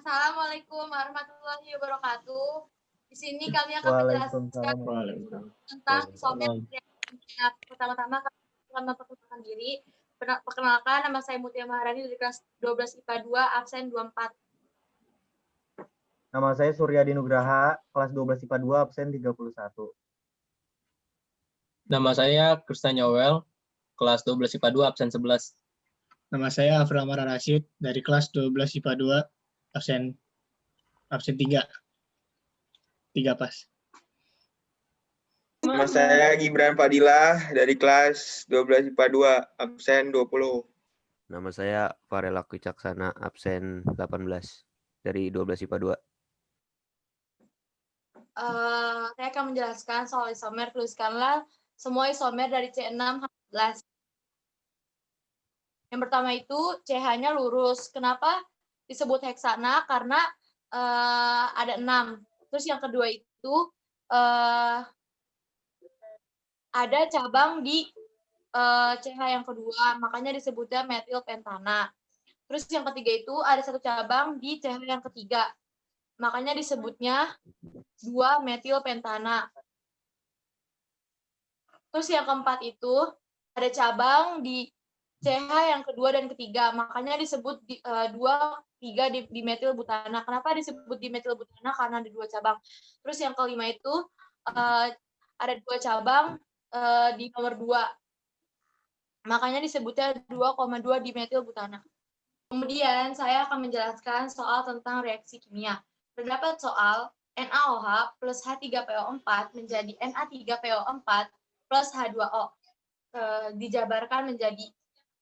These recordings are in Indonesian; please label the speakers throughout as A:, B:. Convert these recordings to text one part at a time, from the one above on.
A: Assalamualaikum warahmatullahi wabarakatuh. Di sini kami akan menjelaskan tentang isomer. Pertama-tama kami akan memperkenalkan diri. Perkenalkan, nama saya Mutia Maharani dari kelas 12 IPA 2, absen 24.
B: Nama saya Suryadi Nugraha, kelas 12 IPA 2, absen 31.
C: Nama saya Krisna Nyowel, kelas 12 IPA 2, absen 11.
D: Nama saya Afra Mara Rashid, dari kelas 12 IPA 2, absen 3. 3 pas.
E: Nama saya Gibran Fadilah, dari kelas 12 IPA 2, absen 20.
F: Nama saya Farel Wicaksana, absen 18, dari 12 IPA 2.
A: Saya akan menjelaskan soal isomer. Tuliskanlah semua isomer dari C6H11. Yang pertama itu CH-nya lurus. Kenapa disebut heksana? Karena ada 6. Terus yang kedua itu ada cabang di CH yang kedua, makanya disebutnya metil pentana. Terus yang ketiga itu ada satu cabang di CH yang ketiga, makanya disebutnya 2 metil pentana. Terus yang keempat itu ada cabang di CH yang kedua dan ketiga, makanya disebut 2,3 di metil butana. Kenapa disebut di metil butana? Karena ada 2 cabang. Terus yang kelima itu ada 2 cabang di nomor 2, makanya disebutnya 2,2 di metil butana. Kemudian saya akan menjelaskan soal tentang reaksi kimia. Terdapat soal NaOH plus H3PO4 menjadi Na3PO4 plus H2O. Dijabarkan menjadi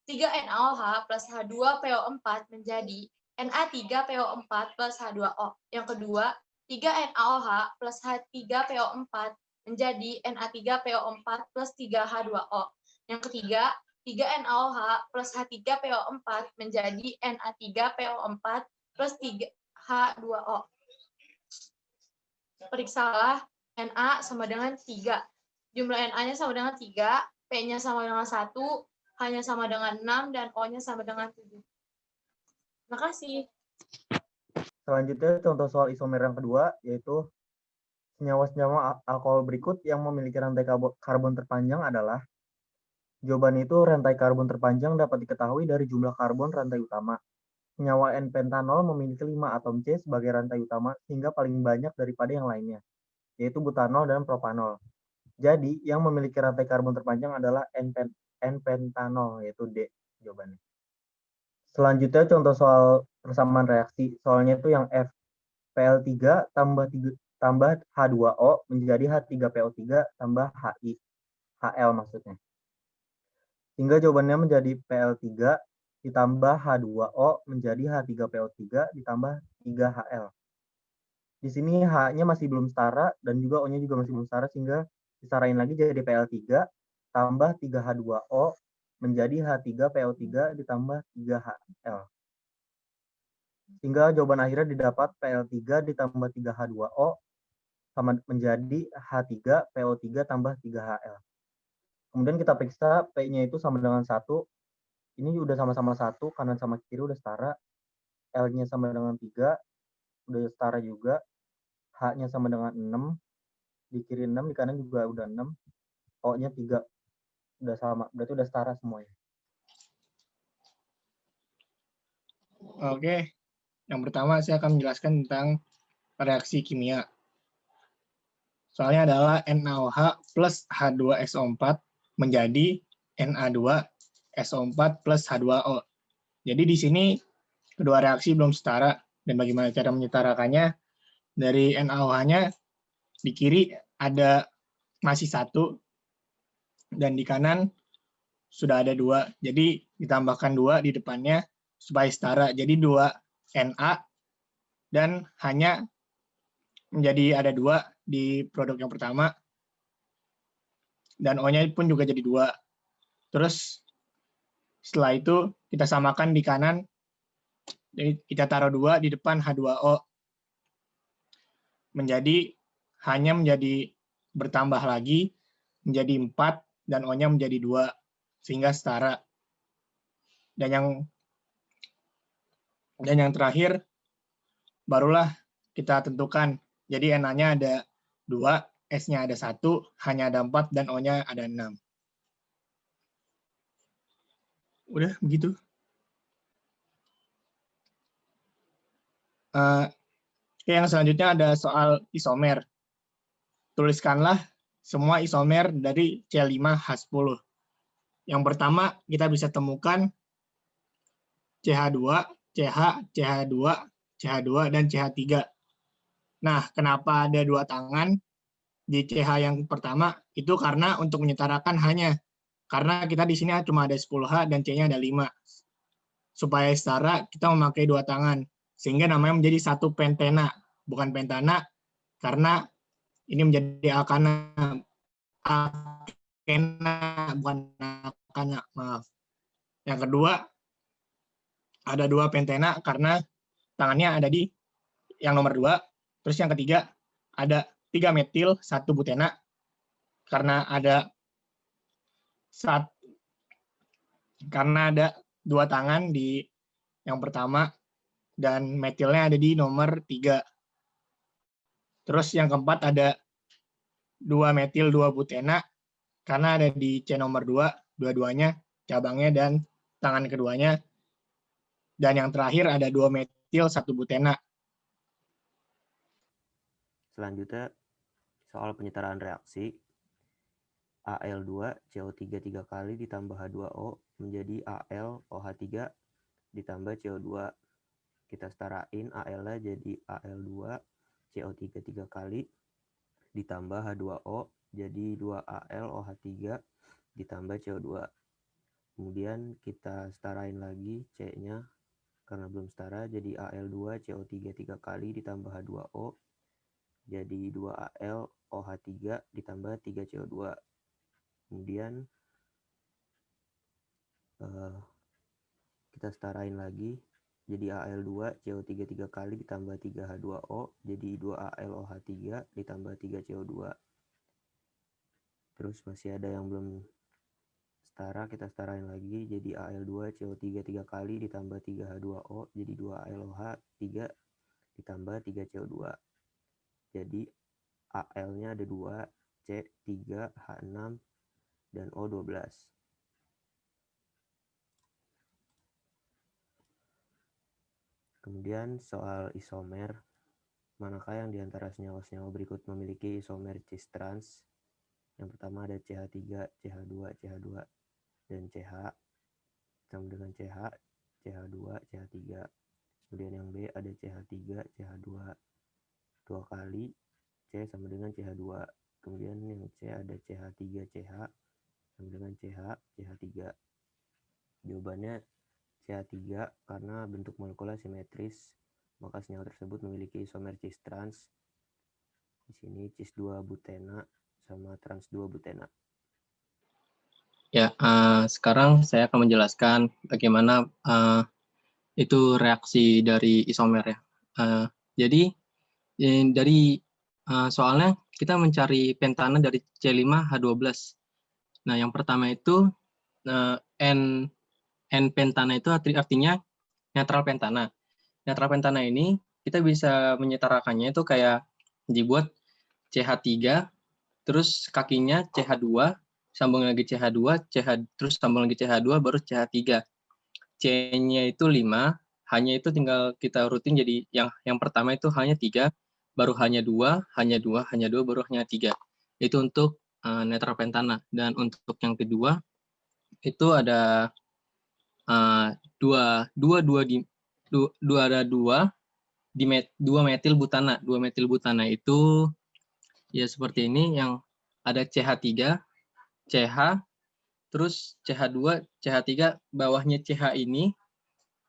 A: 3 NaOH plus H2PO4 menjadi Na3PO4 plus H2O. Yang kedua, 3 NaOH plus H3PO4 menjadi Na3PO4 plus 3H2O. Yang ketiga, 3 NaOH plus H3PO4 menjadi Na3PO4 plus 3H2O. Periksalah Na sama dengan 3. Jumlah Na-nya sama dengan 3, P-nya sama dengan 1, H-nya sama dengan 6, dan O-nya sama dengan 7. Terima kasih.
B: Selanjutnya contoh soal isomer yang kedua, yaitu senyawa-senyawa alkohol berikut yang memiliki rantai karbon terpanjang adalah. Jawaban itu rantai karbon terpanjang dapat diketahui dari jumlah karbon rantai utama. Senyawa N-pentanol memiliki 5 atom C sebagai rantai utama sehingga paling banyak daripada yang lainnya, yaitu butanol dan propanol. Jadi, yang memiliki rantai karbon terpanjang adalah N-pentanol, yaitu D jawabannya. Selanjutnya contoh soal persamaan reaksi. Soalnya itu yang F. Pl3 tambah H2O menjadi H3PO3 tambah HI. HL maksudnya. Sehingga jawabannya menjadi Pl3 ditambah H2O menjadi H3PO3 ditambah 3HL. Di sini H-nya masih belum setara dan juga O-nya juga masih belum setara, sehingga disarain lagi jadi Pl3 tambah 3H2O menjadi H3PO3 ditambah 3HL. Sehingga jawaban akhirnya didapat Pl3 ditambah 3H2O sama menjadi H3PO3 tambah 3HL. Kemudian kita periksa P-nya itu sama dengan 1. Ini udah sama-sama 1, kanan sama kiri udah setara. L-nya sama dengan 3, udah setara juga. H-nya sama dengan 6. Di kiri 6, di kanan juga udah 6. O-nya 3. Udah sama, berarti udah setara semuanya.
D: Oke, yang pertama saya akan menjelaskan tentang reaksi kimia. Soalnya adalah NaOH plus H2SO4 menjadi Na2SO4 plus H2O. Jadi di sini kedua reaksi belum setara, dan bagaimana cara menyetarakannya? Dari NaOH-nya di kiri ada masih 1, dan di kanan sudah ada 2. Jadi ditambahkan 2 di depannya supaya setara. Jadi 2 Na dan hanya menjadi ada 2 di produk yang pertama. Dan O-nya pun juga jadi 2. Terus setelah itu kita samakan di kanan. Jadi kita taruh 2 di depan H2O. Hanya menjadi bertambah lagi menjadi 4 dan O-nya menjadi 2 sehingga setara. Dan yang terakhir barulah kita tentukan. Jadi Na-nya ada 2, S-nya ada 1, H-nya ada 4, dan O-nya ada 6. Udah, begitu. Oke, yang selanjutnya ada soal isomer. Tuliskanlah semua isomer dari C5H10. Yang pertama, kita bisa temukan CH2, CH, CH2, CH2, dan CH3. Nah, kenapa ada 2 tangan di CH yang pertama? Itu karena untuk menyetarakan hanya. Karena kita di sini cuma ada 10H dan C-nya ada 5. Supaya setara, kita memakai 2 tangan. Sehingga namanya menjadi satu pentena. Bukan pentana, karena ini menjadi alkana. Alkena, bukan alkana, maaf. Yang kedua, ada 2 pentena karena tangannya ada di yang nomor 2. Terus yang ketiga, ada 3 metil, 1 butena. Karena ada 2 tangan di yang pertama, dan metilnya ada di nomor 3. Terus yang keempat ada 2 metil, 2 butena, karena ada di C nomor 2, dua-duanya cabangnya dan tangan keduanya. Dan yang terakhir ada 2 metil, 1 butena.
F: Selanjutnya, soal penyetaraan reaksi. Al2 CO3 3 kali ditambah H2O menjadi AlOH3 ditambah CO2. Kita setarain Al-nya jadi Al2 CO3 3 kali ditambah H2O jadi 2AlOH3 ditambah CO2. Kemudian kita setarain lagi C-nya karena belum setara, jadi Al2 CO3 3 kali ditambah H2O jadi 2AlOH3 ditambah 3 CO2. Kemudian kita setarain lagi, jadi Al2 CO3 3 kali ditambah 3 H2O jadi 2AlOH3 ditambah 3 CO2. Terus masih ada yang belum setara, kita setarain lagi, jadi Al2 CO3 3 kali ditambah 3 H2O jadi 2AlOH3 ditambah 3 CO2. Jadi Al-nya ada 2, C 3, H6, dan O12. Kemudian soal isomer, manakah yang diantara senyawa-senyawa berikut memiliki isomer cis trans? Yang pertama ada CH3, CH2, CH2, dan CH sama dengan CH, CH2, CH3. Kemudian yang B ada CH3, CH2 2 kali, C sama dengan CH2. Kemudian yang C ada CH3, CH sama dengan CH, CH3. Jawabannya CH3 karena bentuk molekulnya simetris, maka senyawa tersebut memiliki isomer cis trans. Di sini cis 2 butena sama trans 2 butena.
C: Ya, sekarang saya akan menjelaskan bagaimana itu reaksi dari isomer ya. Jadi dari soalnya kita mencari pentana dari C5H12. Nah, yang pertama itu N pentana itu artinya netral pentana. Netral pentana ini kita bisa menyetarakannya itu kayak dibuat CH3, terus kakinya CH2, sambung lagi CH2, terus sambung lagi CH2, baru CH3. C-nya itu 5, H-nya itu tinggal kita rutin jadi yang pertama itu H-nya 3, baru H-nya 2, H-nya 2, H-nya 2, baru H-nya 3. Itu untuk netral pentana. Dan untuk yang kedua, itu ada dua metil butana. 2 metil butana itu ya seperti ini, yang ada CH3, CH, terus CH2, CH3, bawahnya CH ini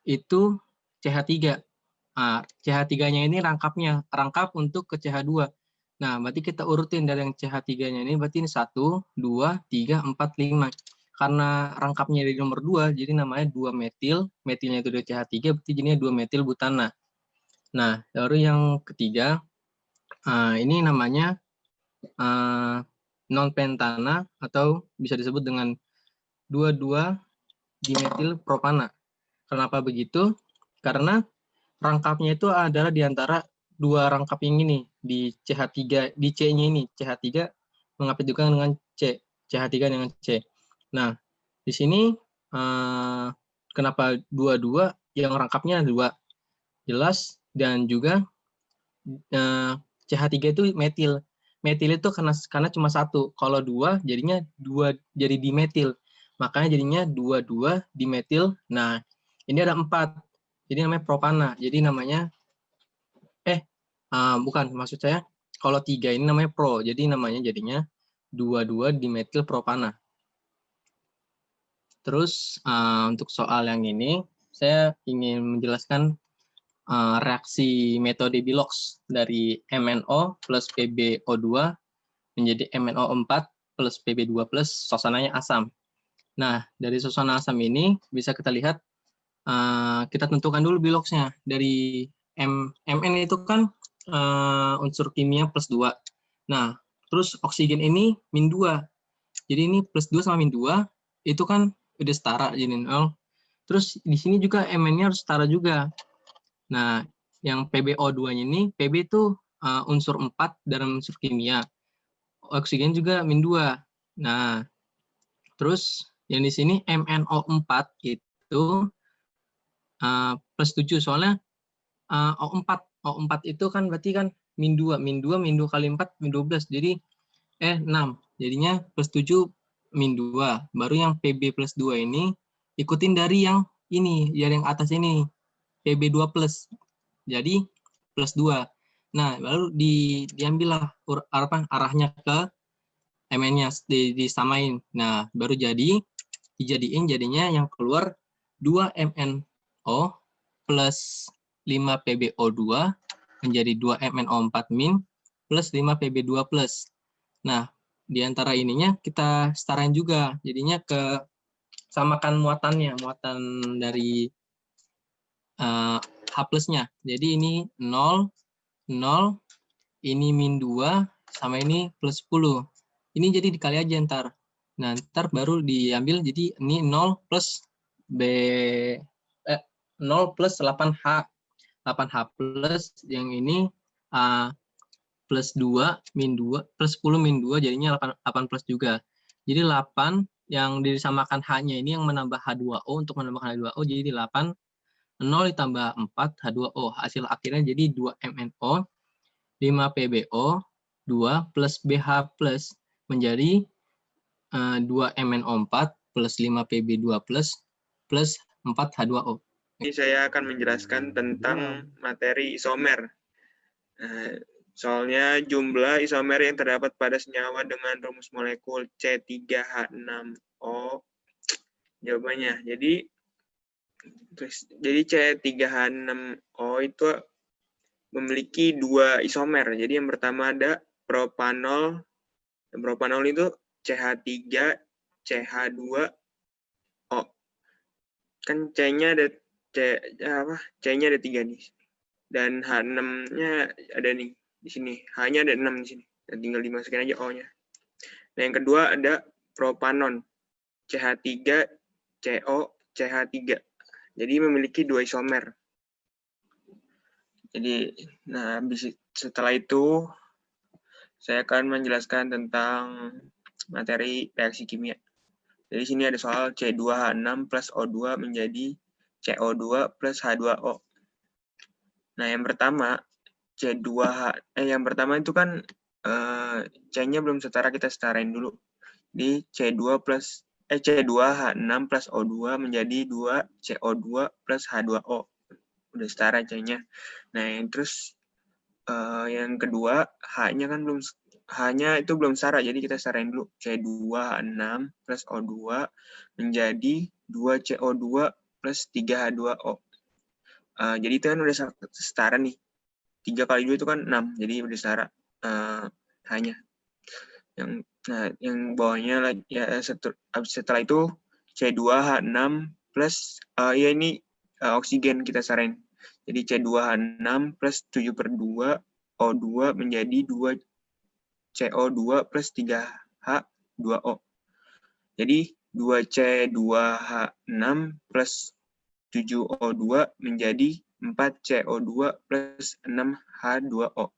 C: itu CH3. CH3-nya ini rangkap untuk ke CH2. Nah, berarti kita urutin dari yang CH3-nya ini, berarti ini 1, 2, 3, 4, 5. Karena rangkapnya dari nomor 2, jadi namanya 2 metil. Metilnya itu dari CH3, berarti jadinya 2 metil butana. Nah, baru yang ketiga, ini namanya non-pentana, atau bisa disebut dengan 2,2 dimetil propana. Kenapa begitu? Karena rangkapnya itu adalah di antara dua rangkap yang ini, di CH3, di C-nya ini, CH3 mengapit juga dengan C, CH3 dengan C. Nah, di sini kenapa dua-dua, yang rangkapnya dua, jelas, dan juga CH3 itu metil. Metil itu karena cuma satu, kalau dua jadinya dua jadi dimetil. Makanya jadinya dua dimetil. Nah, ini ada 4. Jadi namanya propana. Jadi namanya bukan, maksud saya kalau 3 ini namanya pro. Jadi namanya jadinya 2,2 dimetil propana. Terus untuk soal yang ini saya ingin menjelaskan reaksi metode Bilox dari MnO plus PbO2 menjadi MnO4 plus Pb2 plus suasananya asam. Nah, dari suasana asam ini bisa kita lihat, kita tentukan dulu Biloxnya. Dari Mn itu kan unsur kimia plus 2. Nah, terus oksigen ini min 2. Jadi ini plus 2 sama min 2, itu kan udah setara jadi 0. Terus di sini juga Mn-nya harus setara juga. Nah, yang PbO2-nya ini, Pb itu unsur 4 dalam unsur kimia. Oksigen juga min 2. Nah, terus yang di sini MnO4 itu plus 7. Soalnya O4 itu kan berarti kan min 2 kali 4, min 12. Jadi 6. Jadinya plus 7 min 2. Baru yang Pb plus 2 ini ikutin dari yang ini, dari yang atas ini. Pb2 plus. Jadi plus 2. Nah, baru diambillah arahnya ke Mn-nya, disamain. Nah, baru dijadiin jadinya yang keluar 2 MnO plus 5 PbO2 menjadi 2 MnO4 min plus 5 Pb2 plus. Nah, di antara ininya kita setarain juga. Jadinya samakan muatan dari H plusnya. Jadi ini 0, 0, ini min 2, sama ini plus 10. Ini jadi dikali aja ntar. Nah, ntar baru diambil, jadi ini 0 plus 0 plus 8H. 8H plus, yang ini plus 2, min 2, plus 10 min 2, jadinya 8 plus juga. Jadi 8, yang disamakan H-nya ini yang menambah H2O, untuk menambahkan H2O, jadi 8, 0 ditambah 4, H2O. Hasil akhirnya jadi 2 MnO, 5 PbO, 2 plus BH plus, menjadi 2 MnO4 plus 5 Pb2 plus 4 H2O.
E: Ini saya akan menjelaskan tentang materi isomer. Soalnya jumlah isomer yang terdapat pada senyawa dengan rumus molekul C3H6O. Jawabannya. Jadi C3H6O itu memiliki 2 isomer. Jadi yang pertama ada propanol. Propanol itu CH3, CH2O. Kan C-nya ada C-nya ada 3 nih. Dan H6-nya ada nih di sini. H-nya ada 6 di sini. Dan tinggal dimasukin aja O-nya. Nah, yang kedua ada propanon. CH3, CO, CH3. Jadi memiliki 2 isomer. Jadi, nah setelah itu saya akan menjelaskan tentang materi reaksi kimia. Jadi sini ada soal C2H6 plus O2 menjadi CO2 plus H2O. Nah, yang pertama yang pertama itu kan C-nya belum setara, kita setarain dulu. Di C2H6 plus O2 menjadi 2 CO2 plus H2O. Udah setara C-nya. Nah, yang terus yang kedua H-nya kan H-nya itu belum setara, jadi kita setarain dulu. C2H6 plus O2 menjadi 2 CO2 plus 3 H2O. Jadi itu kan udah setara nih. 3 kali 2 itu kan 6, jadi udah setara H-nya. Yang bawahnya ya setelah itu C2H6 plus ini oksigen kita setarain. Jadi C2H6 plus 7/2 O2 menjadi 2 CO2 plus 3H2O. Jadi 2C2H6 plus 7O2 menjadi 4CO2 plus 6H2O.